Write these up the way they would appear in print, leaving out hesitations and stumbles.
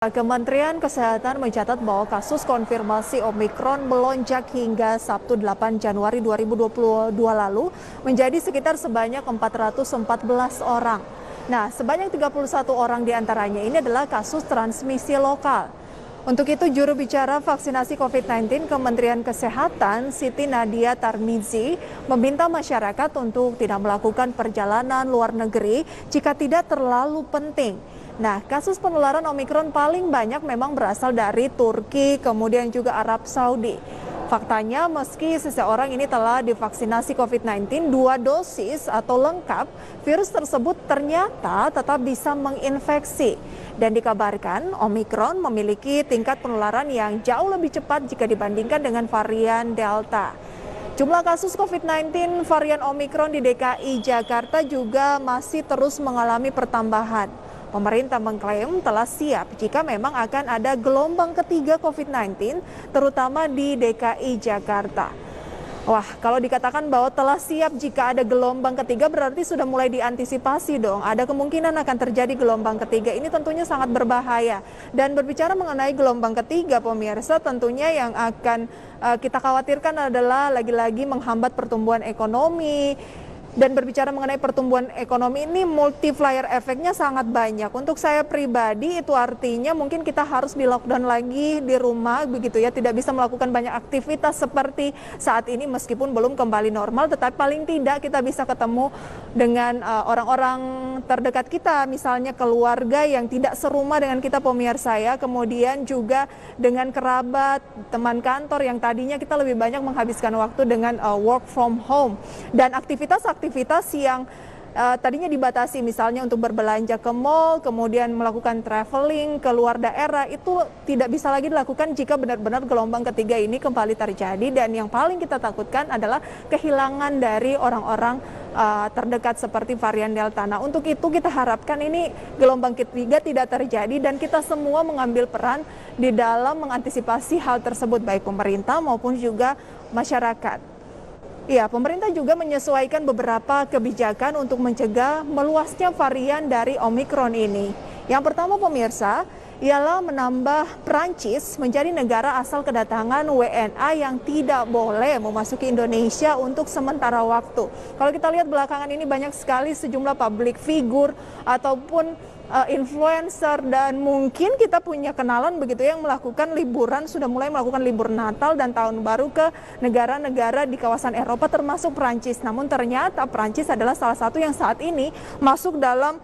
Kementerian Kesehatan mencatat bahwa kasus konfirmasi Omikron melonjak hingga Sabtu 8 Januari 2022 lalu menjadi sekitar sebanyak 414 orang. Nah, sebanyak 31 orang diantaranya ini adalah kasus transmisi lokal. Untuk itu, juru bicara vaksinasi COVID-19 Kementerian Kesehatan, Siti Nadia Tarmizi, meminta masyarakat untuk tidak melakukan perjalanan luar negeri jika tidak terlalu penting. Nah, kasus penularan Omikron paling banyak memang berasal dari Turki, kemudian juga Arab Saudi. Faktanya, meski seseorang ini telah divaksinasi COVID-19 2 dosis atau lengkap, virus tersebut ternyata tetap bisa menginfeksi. Dan dikabarkan, Omikron memiliki tingkat penularan yang jauh lebih cepat jika dibandingkan dengan varian Delta. Jumlah kasus COVID-19 varian Omikron di DKI Jakarta juga masih terus mengalami pertambahan. Pemerintah mengklaim telah siap jika memang akan ada gelombang ketiga COVID-19, terutama di DKI Jakarta. Wah, kalau dikatakan bahwa telah siap jika ada gelombang ketiga, berarti sudah mulai diantisipasi dong. Ada kemungkinan akan terjadi gelombang ketiga. Ini tentunya sangat berbahaya. Dan berbicara mengenai gelombang ketiga, pemirsa, tentunya yang akan kita khawatirkan adalah lagi-lagi menghambat pertumbuhan ekonomi. Dan berbicara mengenai pertumbuhan ekonomi ini, multiplier efeknya sangat banyak. Untuk saya pribadi itu artinya mungkin kita harus di lockdown lagi di rumah begitu ya, tidak bisa melakukan banyak aktivitas seperti saat ini meskipun belum kembali normal, tetapi paling tidak kita bisa ketemu dengan orang-orang terdekat kita, misalnya keluarga yang tidak serumah dengan kita pemirsa ya, kemudian juga dengan kerabat, teman kantor yang tadinya kita lebih banyak menghabiskan waktu dengan work from home dan aktivitas yang tadinya dibatasi misalnya untuk berbelanja ke mall, kemudian melakukan traveling ke luar daerah, itu tidak bisa lagi dilakukan jika benar-benar gelombang ketiga ini kembali terjadi. Dan yang paling kita takutkan adalah kehilangan dari orang-orang terdekat seperti varian Delta. Nah, untuk itu kita harapkan ini gelombang ketiga tidak terjadi dan kita semua mengambil peran di dalam mengantisipasi hal tersebut, baik pemerintah maupun juga masyarakat. Ya, pemerintah juga menyesuaikan beberapa kebijakan untuk mencegah meluasnya varian dari Omikron ini. Yang pertama pemirsa, ialah menambah Prancis menjadi negara asal kedatangan WNA yang tidak boleh memasuki Indonesia untuk sementara waktu. Kalau kita lihat belakangan ini banyak sekali sejumlah public figure ataupun influencer dan mungkin kita punya kenalan begitu yang melakukan liburan, sudah mulai melakukan libur Natal dan Tahun Baru ke negara-negara di kawasan Eropa termasuk Prancis. Namun ternyata Prancis adalah salah satu yang saat ini masuk dalam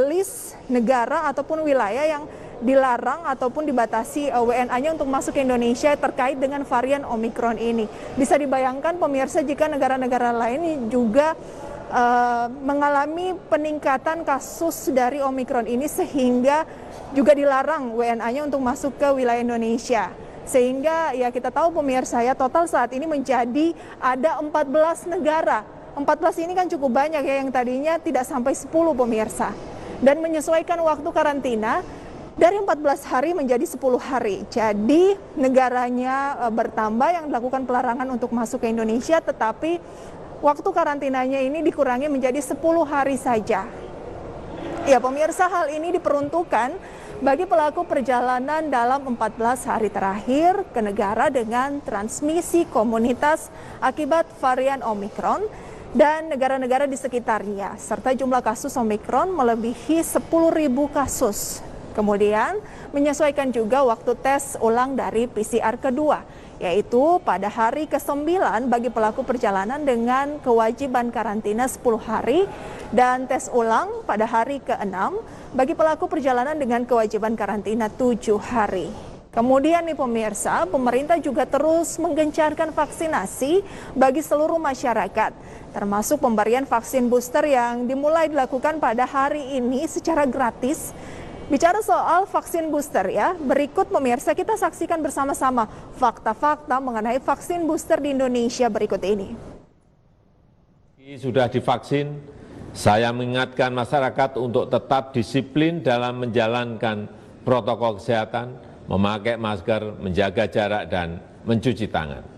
list negara ataupun wilayah yang dilarang ataupun dibatasi WNA-nya untuk masuk ke Indonesia terkait dengan varian Omikron ini. Bisa dibayangkan pemirsa jika negara-negara lain juga mengalami peningkatan kasus dari Omikron ini sehingga juga dilarang WNA-nya untuk masuk ke wilayah Indonesia. Sehingga ya kita tahu pemirsa ya, total saat ini menjadi ada 14 negara. 14 ini kan cukup banyak ya, yang tadinya tidak sampai 10 pemirsa. Dan menyesuaikan waktu karantina dari 14 hari menjadi 10 hari. Jadi negaranya bertambah yang dilakukan pelarangan untuk masuk ke Indonesia, tetapi waktu karantinanya ini dikurangi menjadi 10 hari saja. Ya pemirsa, hal ini diperuntukkan bagi pelaku perjalanan dalam 14 hari terakhir ke negara dengan transmisi komunitas akibat varian Omikron dan negara-negara di sekitarnya, serta jumlah kasus Omikron melebihi 10.000 kasus. Kemudian menyesuaikan juga waktu tes ulang dari PCR kedua, yaitu pada hari ke-9 bagi pelaku perjalanan dengan kewajiban karantina 10 hari dan tes ulang pada hari ke-6 bagi pelaku perjalanan dengan kewajiban karantina 7 hari. Kemudian nih pemirsa, pemerintah juga terus menggencarkan vaksinasi bagi seluruh masyarakat, termasuk pemberian vaksin booster yang dimulai dilakukan pada hari ini secara gratis. Bicara soal vaksin booster ya, berikut pemirsa kita saksikan bersama-sama fakta-fakta mengenai vaksin booster di Indonesia berikut ini. Sudah divaksin, saya mengingatkan masyarakat untuk tetap disiplin dalam menjalankan protokol kesehatan, memakai masker, menjaga jarak, dan mencuci tangan.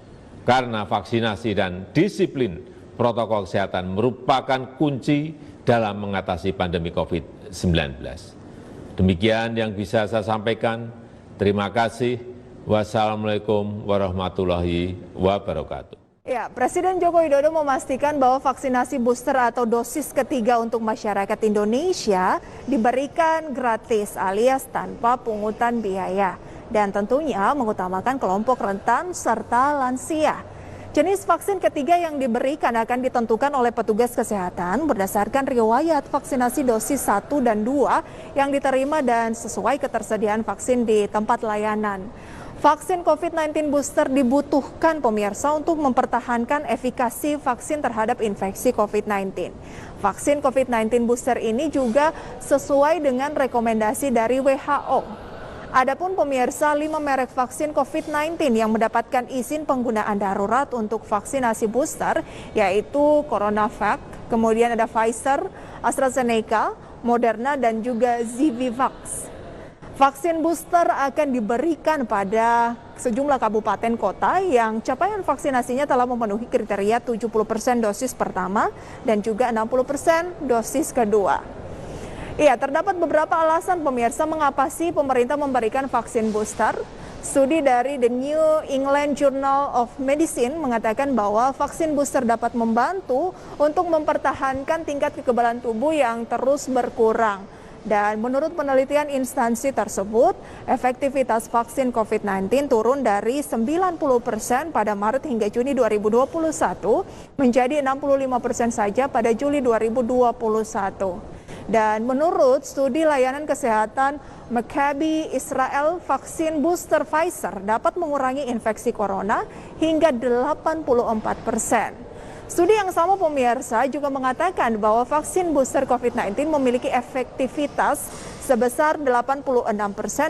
Karena vaksinasi dan disiplin protokol kesehatan merupakan kunci dalam mengatasi pandemi COVID-19. Demikian yang bisa saya sampaikan. Terima kasih. Wassalamualaikum warahmatullahi wabarakatuh. Ya, Presiden Joko Widodo memastikan bahwa vaksinasi booster atau dosis ketiga untuk masyarakat Indonesia diberikan gratis alias tanpa pungutan biaya. Dan tentunya mengutamakan kelompok rentan serta lansia. Jenis vaksin ketiga yang diberikan akan ditentukan oleh petugas kesehatan berdasarkan riwayat vaksinasi dosis 1 dan 2 yang diterima dan sesuai ketersediaan vaksin di tempat layanan. Vaksin COVID-19 booster dibutuhkan pemirsa untuk mempertahankan efikasi vaksin terhadap infeksi COVID-19. Vaksin COVID-19 booster ini juga sesuai dengan rekomendasi dari WHO. Adapun pemirsa, 5 merek vaksin COVID-19 yang mendapatkan izin penggunaan darurat untuk vaksinasi booster yaitu CoronaVac, kemudian ada Pfizer, AstraZeneca, Moderna dan juga Zivivax. Vaksin booster akan diberikan pada sejumlah kabupaten kota yang capaian vaksinasinya telah memenuhi kriteria 70% dosis pertama dan juga 60% dosis kedua. Iya, terdapat beberapa alasan pemirsa mengapa sih pemerintah memberikan vaksin booster. Studi dari The New England Journal of Medicine mengatakan bahwa vaksin booster dapat membantu untuk mempertahankan tingkat kekebalan tubuh yang terus berkurang. Dan menurut penelitian instansi tersebut, efektivitas vaksin COVID-19 turun dari 90% pada Maret hingga Juni 2021 menjadi 65% saja pada Juli 2021. Dan menurut studi layanan kesehatan Maccabi Israel, vaksin booster Pfizer dapat mengurangi infeksi corona hingga 84%. Studi yang sama pemirsa juga mengatakan bahwa vaksin booster COVID-19 memiliki efektivitas sebesar 86%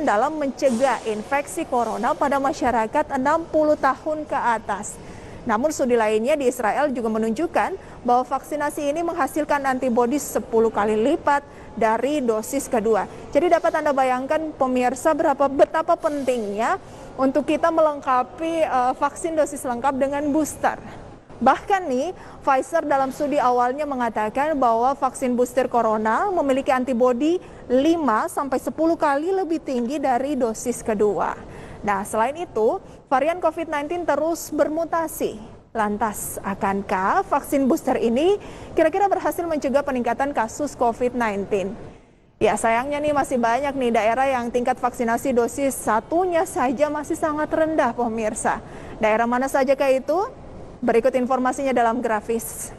dalam mencegah infeksi corona pada masyarakat 60 tahun ke atas. Namun studi lainnya di Israel juga menunjukkan bahwa vaksinasi ini menghasilkan antibodi 10 kali lipat dari dosis kedua. Jadi dapat Anda bayangkan pemirsa betapa pentingnya untuk kita melengkapi vaksin dosis lengkap dengan booster. Bahkan nih, Pfizer dalam studi awalnya mengatakan bahwa vaksin booster corona memiliki antibodi 5-10 kali lebih tinggi dari dosis kedua. Nah, selain itu, varian COVID-19 terus bermutasi. Lantas, akankah vaksin booster ini kira-kira berhasil mencegah peningkatan kasus COVID-19? Ya, sayangnya nih masih banyak nih daerah yang tingkat vaksinasi dosis satunya saja masih sangat rendah, pemirsa. Daerah mana sajakah itu? Berikut informasinya dalam grafis.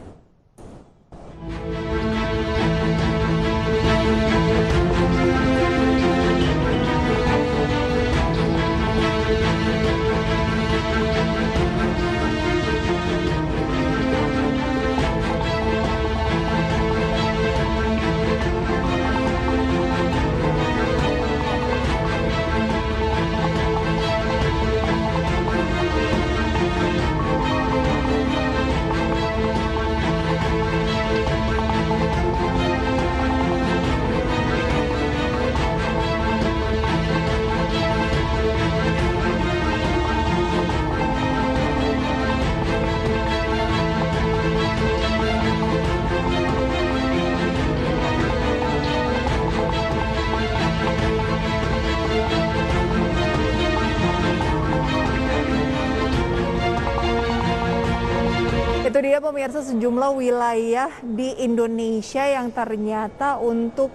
Itu dia pemirsa sejumlah wilayah di Indonesia yang ternyata untuk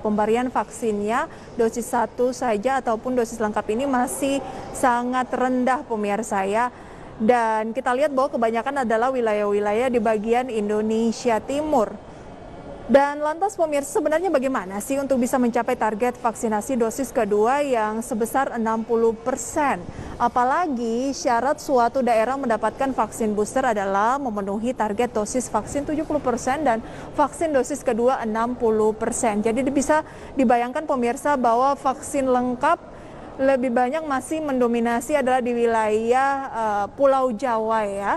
pemberian vaksinnya dosis 1 saja ataupun dosis lengkap ini masih sangat rendah pemirsa ya. Dan kita lihat bahwa kebanyakan adalah wilayah-wilayah di bagian Indonesia Timur. Dan lantas pemirsa sebenarnya bagaimana sih untuk bisa mencapai target vaksinasi dosis kedua yang sebesar 60%? Apalagi syarat suatu daerah mendapatkan vaksin booster adalah memenuhi target dosis vaksin 70% dan vaksin dosis kedua 60%. Jadi bisa dibayangkan pemirsa bahwa vaksin lengkap lebih banyak masih mendominasi adalah di wilayah Pulau Jawa ya.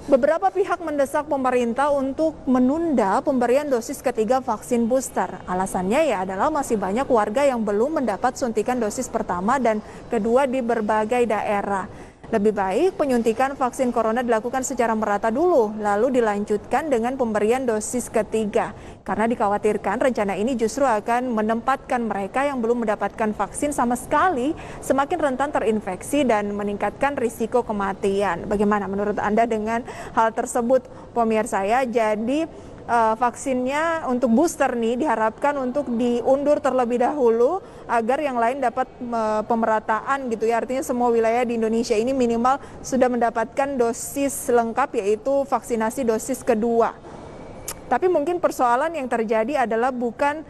Beberapa pihak mendesak pemerintah untuk menunda pemberian dosis ketiga vaksin booster. Alasannya ya adalah masih banyak warga yang belum mendapat suntikan dosis pertama dan kedua di berbagai daerah. Lebih baik penyuntikan vaksin corona dilakukan secara merata dulu, lalu dilanjutkan dengan pemberian dosis ketiga. Karena dikhawatirkan rencana ini justru akan menempatkan mereka yang belum mendapatkan vaksin sama sekali semakin rentan terinfeksi dan meningkatkan risiko kematian. Bagaimana menurut Anda dengan hal tersebut, pemirsa ya? Jadi vaksinnya untuk booster nih diharapkan untuk diundur terlebih dahulu agar yang lain dapat pemerataan gitu ya. Artinya semua wilayah di Indonesia ini minimal sudah mendapatkan dosis lengkap, yaitu vaksinasi dosis kedua. Tapi mungkin persoalan yang terjadi adalah bukan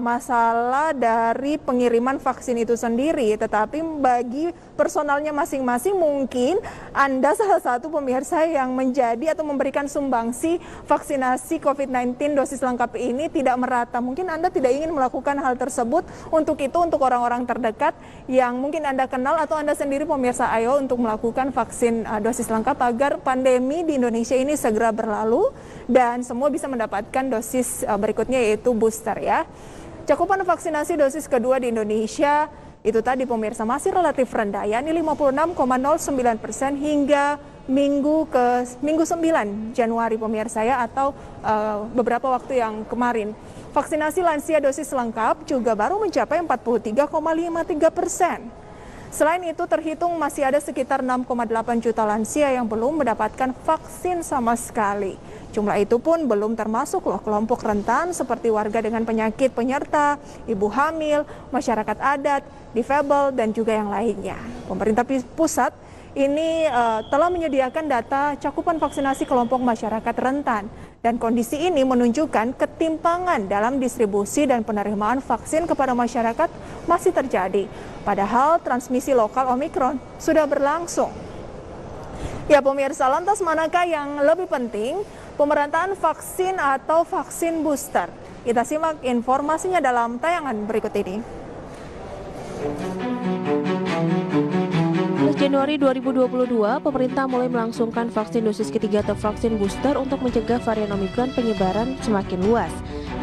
masalah dari pengiriman vaksin itu sendiri, tetapi bagi personalnya masing-masing. Mungkin Anda salah satu pemirsa yang menjadi atau memberikan sumbangsi vaksinasi COVID-19 dosis lengkap ini tidak merata. Mungkin Anda tidak ingin melakukan hal tersebut. Untuk itu, untuk orang-orang terdekat yang mungkin Anda kenal atau Anda sendiri pemirsa, ayo untuk melakukan vaksin dosis lengkap agar pandemi di Indonesia ini segera berlalu dan semua bisa mendapatkan dosis berikutnya, yaitu booster ya. Cakupan vaksinasi dosis kedua di Indonesia itu tadi pemirsa masih relatif rendah, yakni 56,09% hingga minggu 9 Januari pemirsa ya, atau beberapa waktu yang kemarin. Vaksinasi lansia dosis lengkap juga baru mencapai 43,53%. Selain itu terhitung masih ada sekitar 6,8 juta lansia yang belum mendapatkan vaksin sama sekali. Jumlah itu pun belum termasuk loh kelompok rentan seperti warga dengan penyakit penyerta, ibu hamil, masyarakat adat, difabel, dan juga yang lainnya. Pemerintah pusat ini telah menyediakan data cakupan vaksinasi kelompok masyarakat rentan. Dan kondisi ini menunjukkan ketimpangan dalam distribusi dan penerimaan vaksin kepada masyarakat masih terjadi. Padahal transmisi lokal Omikron sudah berlangsung. Ya pemirsa, lantas manakah yang lebih penting? Pemerataan vaksin atau vaksin booster? Kita simak informasinya dalam tayangan berikut ini. Januari 2022, pemerintah mulai melangsungkan vaksin dosis ketiga atau vaksin booster untuk mencegah varian Omikron penyebaran semakin luas.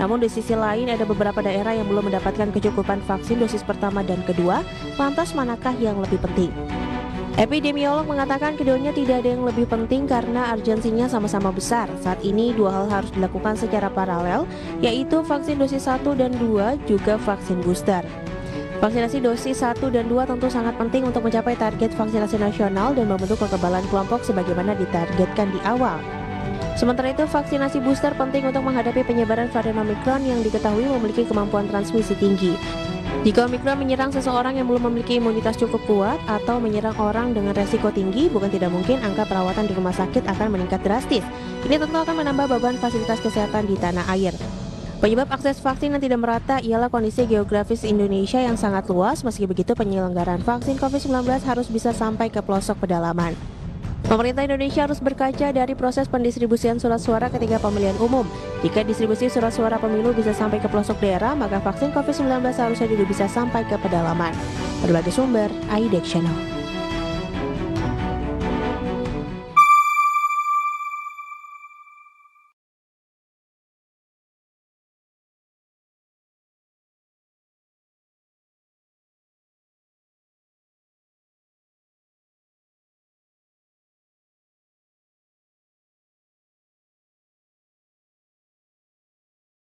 Namun di sisi lain ada beberapa daerah yang belum mendapatkan kecukupan vaksin dosis pertama dan kedua. Lantas manakah yang lebih penting? Epidemiolog mengatakan keduanya tidak ada yang lebih penting karena urgensinya sama-sama besar. Saat ini dua hal harus dilakukan secara paralel, yaitu vaksin dosis 1 dan 2 juga vaksin booster. Vaksinasi dosis 1 dan 2 tentu sangat penting untuk mencapai target vaksinasi nasional dan membentuk kekebalan kelompok sebagaimana ditargetkan di awal. Sementara itu, vaksinasi booster penting untuk menghadapi penyebaran varian Omikron yang diketahui memiliki kemampuan transmisi tinggi. Jika Omikron menyerang seseorang yang belum memiliki imunitas cukup kuat atau menyerang orang dengan resiko tinggi, bukan tidak mungkin angka perawatan di rumah sakit akan meningkat drastis. Ini tentu akan menambah beban fasilitas kesehatan di tanah air. Penyebab akses vaksin yang tidak merata ialah kondisi geografis Indonesia yang sangat luas. Meski begitu, penyelenggaraan vaksin COVID-19 harus bisa sampai ke pelosok pedalaman. Pemerintah Indonesia harus berkaca dari proses pendistribusian surat suara ketika pemilihan umum. Jika distribusi surat suara pemilu bisa sampai ke pelosok daerah, maka vaksin COVID-19 seharusnya juga bisa sampai ke pedalaman. Berbagai sumber, AIDEX Channel.